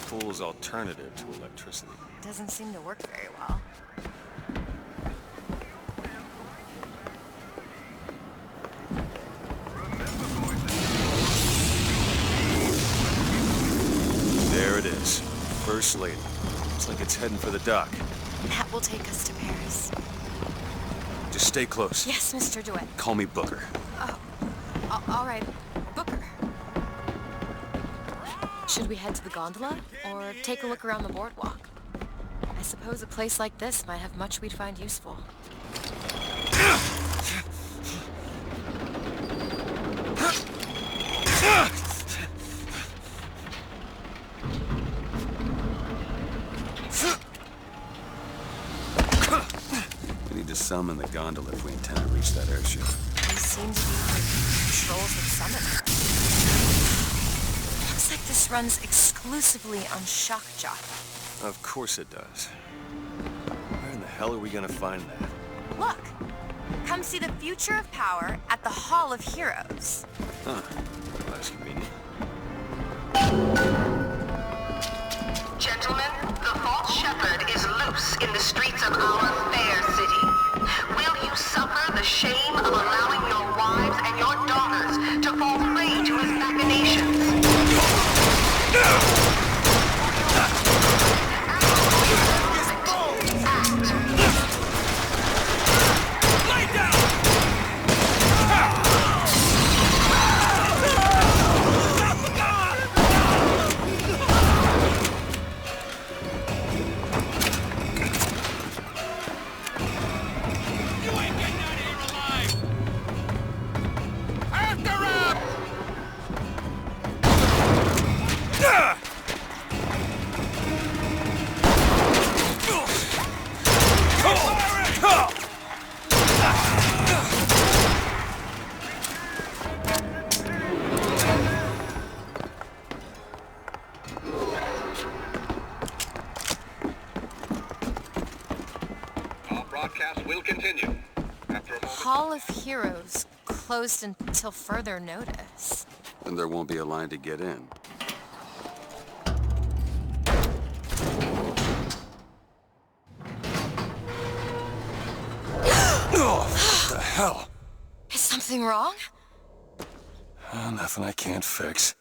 fool's alternative to electricity. Doesn't seem to work very well. There it is. First Lady. Looks like it's heading for the dock. That will take us to Paris. Just stay close. Yes, Mr. DeWitt. Call me Booker. Oh, all right. Booker. Should we head to the gondola, or take a look around the boardwalk? I suppose a place like this might have much we'd find useful. We need to summon the gondola if we intend to reach that airship. These seem to be the controls that summon her. Looks like this runs exclusively on shock jock. Of course it does. Where in the hell are we gonna find that? Look! Come see the future of power at the Hall of Heroes. Huh. Well, that's convenient. Gentlemen, the false shepherd is loose in the streets of our fair city. Will you suffer the shame of allowing your wives and your daughters to fall prey to his machinations? Will continue. After a moment. Hall of Heroes closed until further notice. Then there won't be a line to get in. Oh, what the hell? Is something wrong? Nothing I can't fix.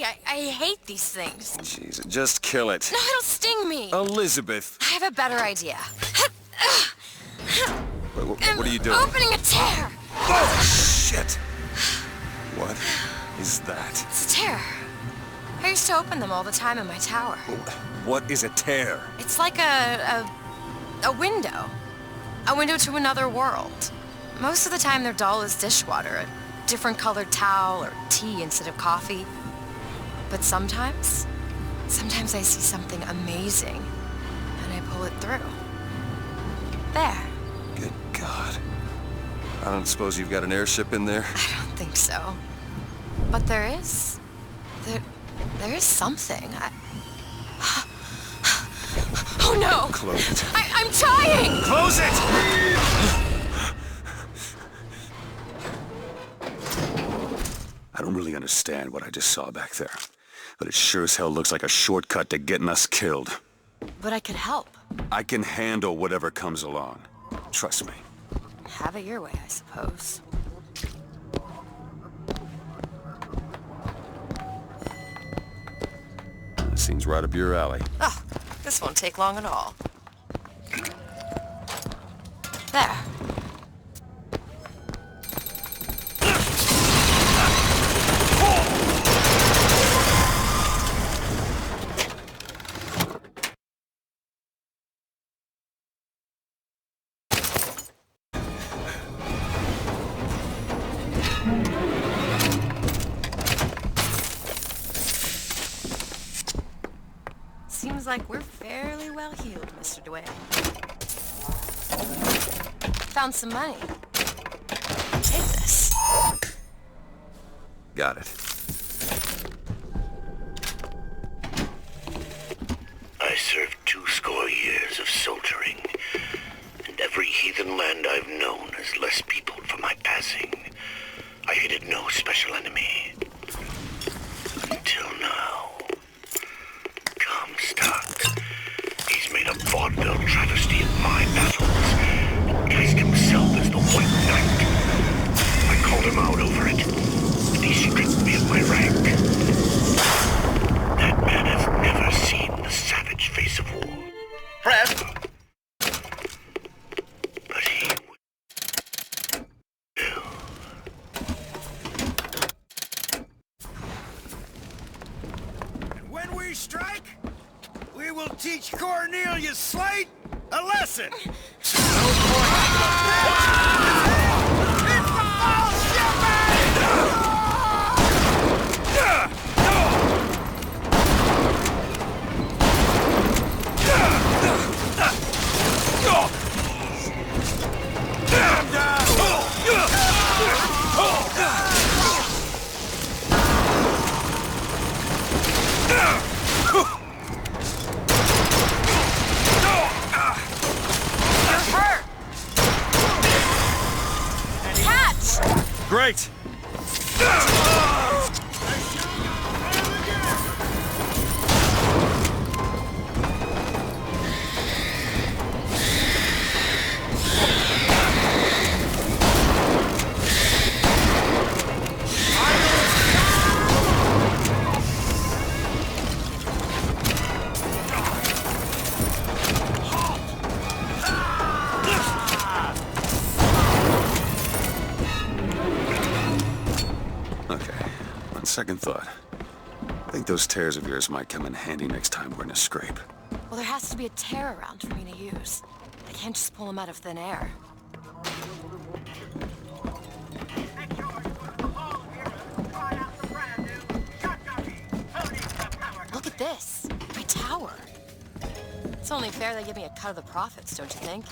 I hate these things. Jeez, just kill it. No, it'll sting me. Elizabeth! I have a better idea. Wait, what are you doing? Opening a tear! Oh, shit! What is that? It's a tear. I used to open them all the time in my tower. What is a tear? It's like a window. A window to another world. Most of the time they're dull as dishwater, a different colored towel or tea instead of coffee. But sometimes I see something amazing, and I pull it through. There. Good God. I don't suppose you've got an airship in there? I don't think so. But there is. There is something. Oh no! Close it. I'm trying! Close it! I don't really understand what I just saw back there. But it sure as hell looks like a shortcut to getting us killed. But I could help. I can handle whatever comes along. Trust me. Have it your way, I suppose. That seems right up your alley. Oh, this won't take long at all. There. Seems like we're fairly well healed, Mr. DeWitt. Found some money. Take this. Got it. I served 20 years known as less peopled for my passing. I hated no special enemy. Until now. Comstock. He's made a vaudeville travesty of my battles. Dressed himself as the White Knight. I called him out over it, and he stripped me of my rank. That man has never seen the savage face of war. Press! But he will. And when we strike, we will teach Cornelius Slate a lesson. Great! Second thought. I think those tears of yours might come in handy next time we're in a scrape. Well, there has to be a tear around for me to use. I can't just pull them out of thin air. Look at this. My tower. It's only fair they give me a cut of the profits, don't you think?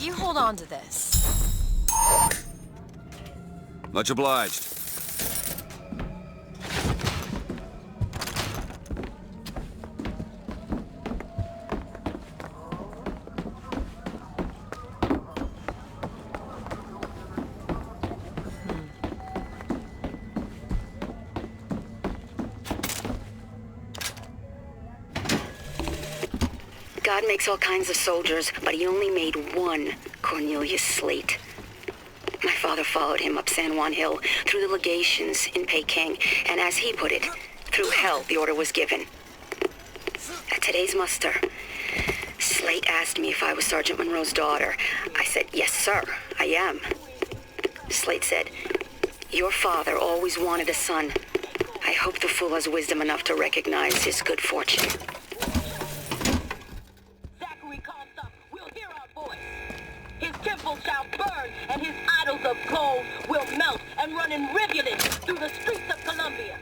You hold on to this. Much obliged. God makes all kinds of soldiers, but he only made one Cornelius Slate. My father followed him up San Juan Hill, through the legations in Peking, and as he put it, through hell the order was given. At today's muster, Slate asked me if I was Sergeant Monroe's daughter. I said, yes, sir, I am. Slate said, your father always wanted a son. I hope the fool has wisdom enough to recognize his good fortune. Shall burn, and his idols of gold will melt and run in rivulets through the streets of Columbia.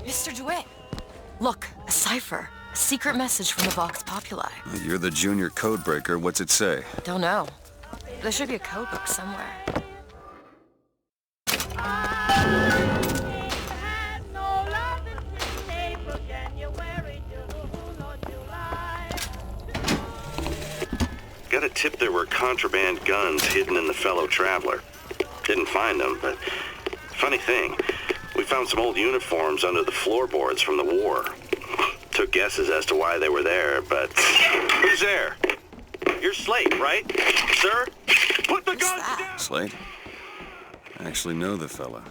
Mr. DeWitt, look, a cipher. A secret message from the Vox Populi. You're the junior code breaker. What's it say? Don't know. There should be a code book somewhere. Got a tip there were contraband guns hidden in the fellow traveler. Didn't find them, but funny thing, we found some old uniforms under the floorboards from the war. Took guesses as to why they were there, but who's there? You're Slate, right? Sir? Put the guns down! Slate? I actually know the fella.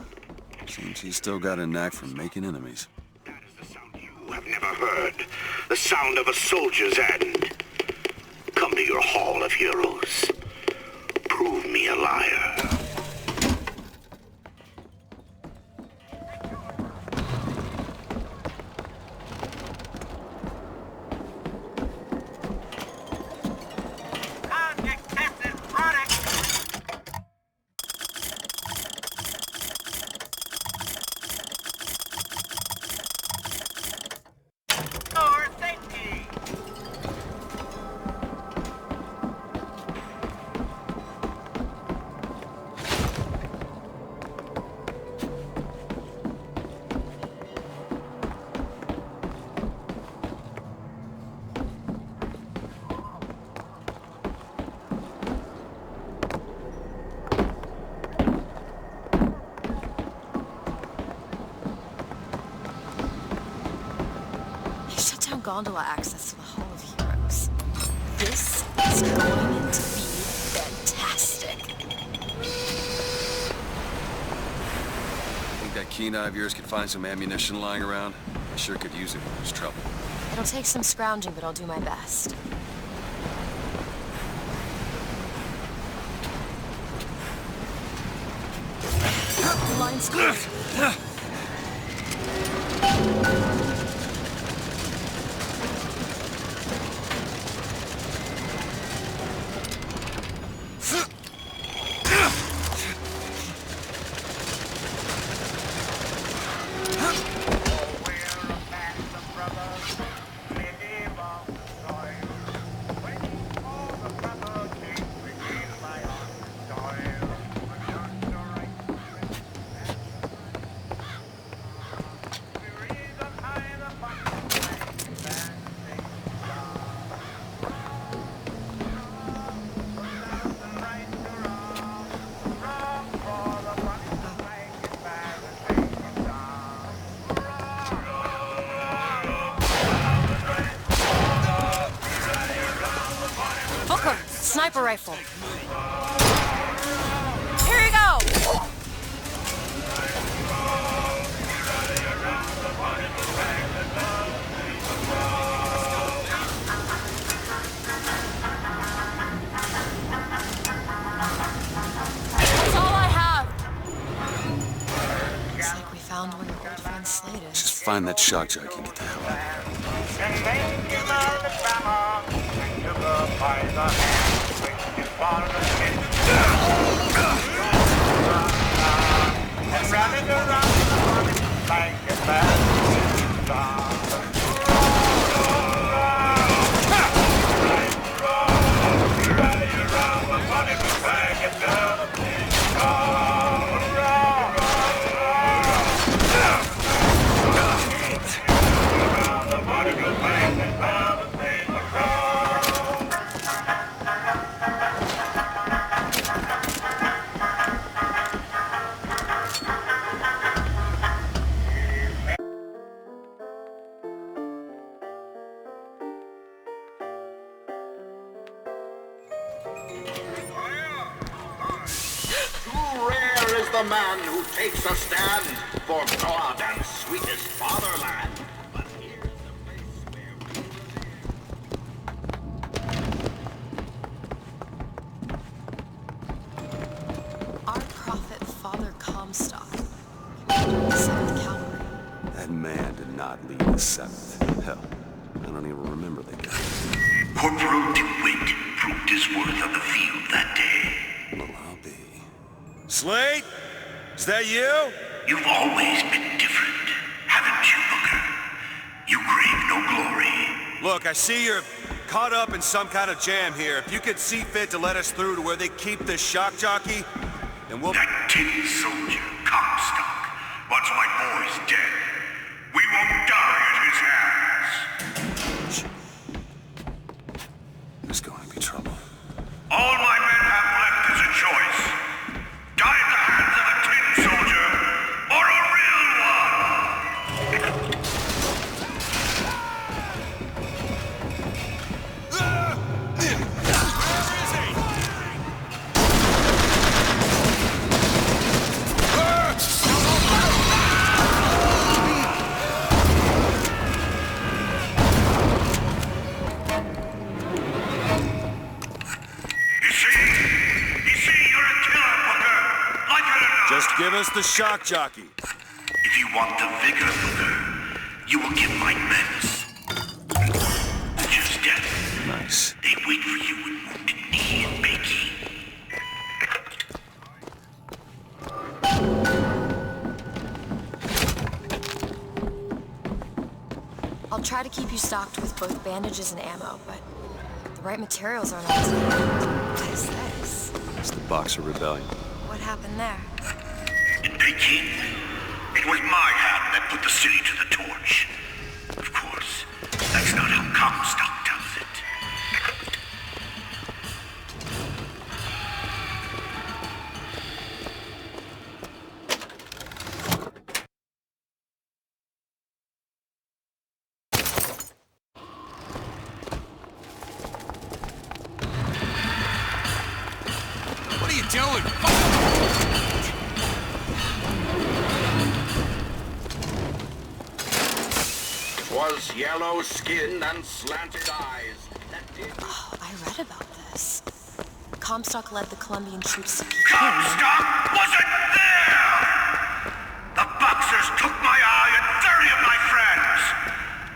Seems he's still got a knack for making enemies. That is the sound you have never heard. The sound of a soldier's end. Come to your Hall of Heroes. Prove me a liar. gondola access to the Hall of Heroes. This is going to be fantastic. Think that keen eye of yours could find some ammunition lying around? I sure could use it if there's trouble. It'll take some scrounging, but I'll do my best. Line's clear. Sniper rifle. Here you go! That's all I have. Looks like we found where your old friend Slade is. Just find that shock jockey and get the hell out of here. The man who takes a stand for God and sweetest fatherland. But here's the place where Our prophet, Father Comstock, 7th Cavalry. That man did not lead the 7th. Hell, I don't even remember the guy. Corporal DeWitt proved his worth on the field that day. Well, I'll be. Slade? Is that you? You've always been different, haven't you, Booker? You crave no glory. Look, I see you're caught up in some kind of jam here. If you could see fit to let us through to where they keep this shock jockey, then we'll... That tin soldier, Comstock, once my boy's dead. We won't die at his hands. There's going to be trouble. All my men have left is a choice. Die at the hands of a tin soldier, or a real one! Just give us the shock jockey. If you want the vigor, Booker, you will give my men just death. Nice. They wait for you with wounded knee and bakey. I'll try to keep you stocked with both bandages and ammo, but the right materials aren't always found. What is this? It's the Boxer Rebellion. What happened there? In Peking, it was my hand that put the city to the torch. Of course, that's not how Comstock tells it. doing? 'Twas yellow skin and slanted eyes. Oh, I read about this. Comstock led the Colombian troops to Peking. Comstock wasn't there! The Boxers took my eye and 30 of my friends!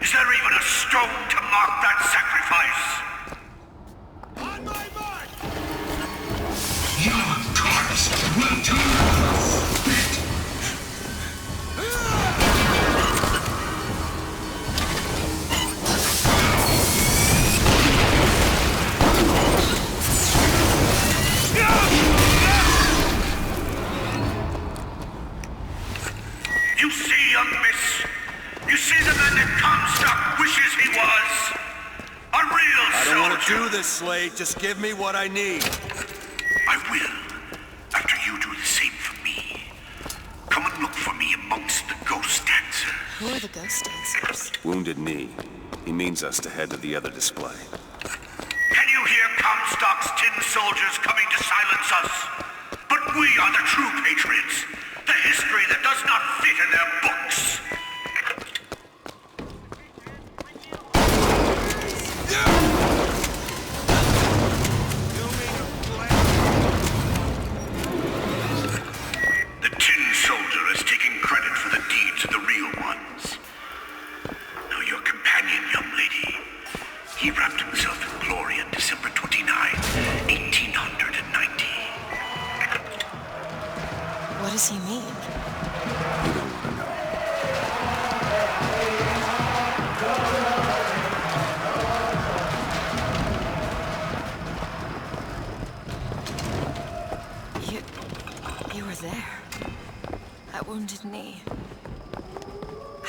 Is there even a stone to mark that sacrifice? On my mark! Your corpse will turn bit! You see, young miss? You see the man that Comstock wishes he was? A real I don't want to soldier. do this, Slade. Just give me what I need. I will, after you do the same for me. Come and look for me amongst the ghost dancers. Who are the ghost dancers? Wounded Knee. He means us to head to the other display. Can you hear Comstock's tin soldiers coming to silence us? But we are the true patriots. The history that does not fit in their books. The tin soldier is taking credit for the deeds of the real ones. Now your companion, young lady, he wrapped himself in glory on December 29, 1890. What does he mean? You don't want to know. You were there. At Wounded Knee.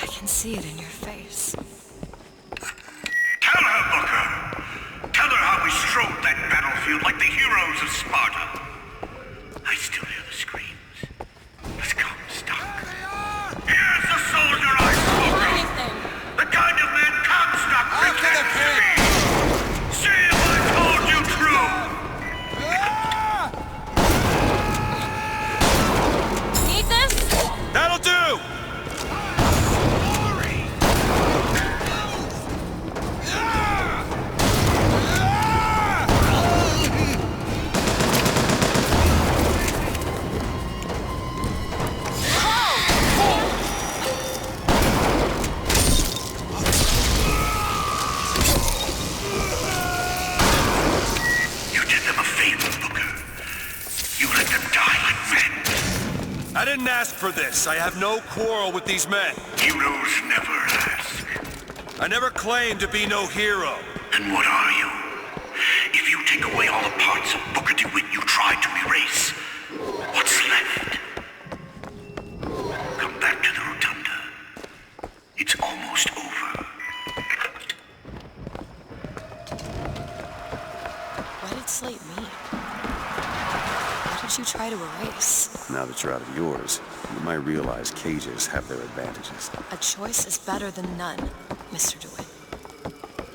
I can see it in your face. Tell her, Booker! Tell her how we strode that battlefield like the heroes of Sparta. I still hear the screams. Let's come, Comstock. Here's the soldier I spoke of! The kind of man Comstock pretends to be! See if I told you true! Need this? That'll do! You did them a favor, Booker. You let them die like men. I didn't ask for this. I have no quarrel with these men. Heroes never ask. I never claimed to be no hero. Then what are you? If you take away all the parts of Booker DeWitt you tried to erase, what's left? Come back to the rotunda. It's almost over. What did Slate mean? What did you try to erase? Now that you're out of yours, you might realize cages have their advantages. A choice is better than none, Mr. DeWitt.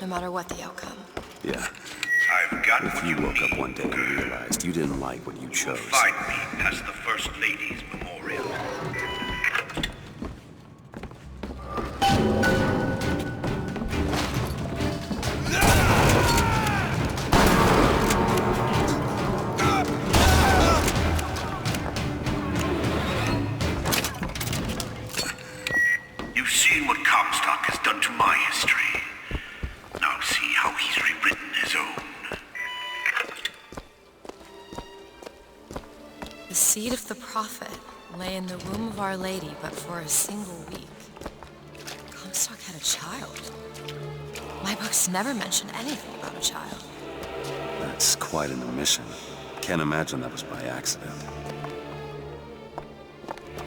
No matter what the outcome. Yeah. I've got If what you you woke need. up one day and Booker. realized you didn't like what you chose, Find me past the First Lady's memorial. You've seen what Comstock has done to my history. Now see how he's rewritten his own. The seed of the prophet lay in the womb of Our Lady, but for a single week. Comstock had a child. My books never mention anything about a child. that's quite an omission. Can't imagine that was by accident.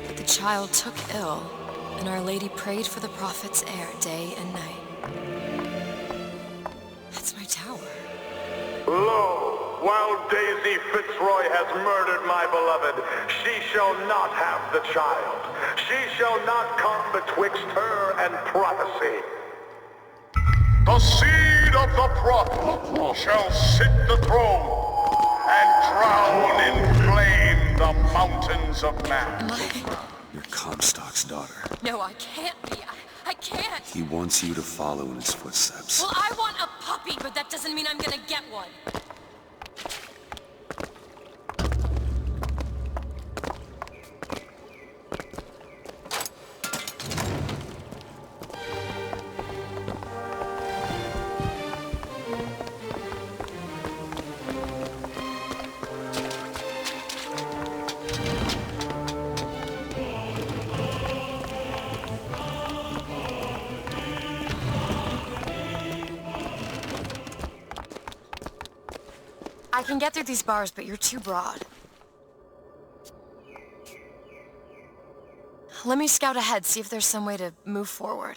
But the child took ill, and Our Lady prayed for the prophet's heir day and night. That's my tower. Lo, while Daisy Fitzroy has murdered my beloved, she shall not have the child. She shall not come betwixt her and prophecy. The seed of the prophet shall sit the throne and drown in flame. sons of man. You're Comstock's daughter. No, I can't be. I can't. He wants you to follow in his footsteps. Well, I want a puppy, but that doesn't mean I'm gonna get one. I can get through these bars, but you're too broad. Let me scout ahead, see if there's some way to move forward.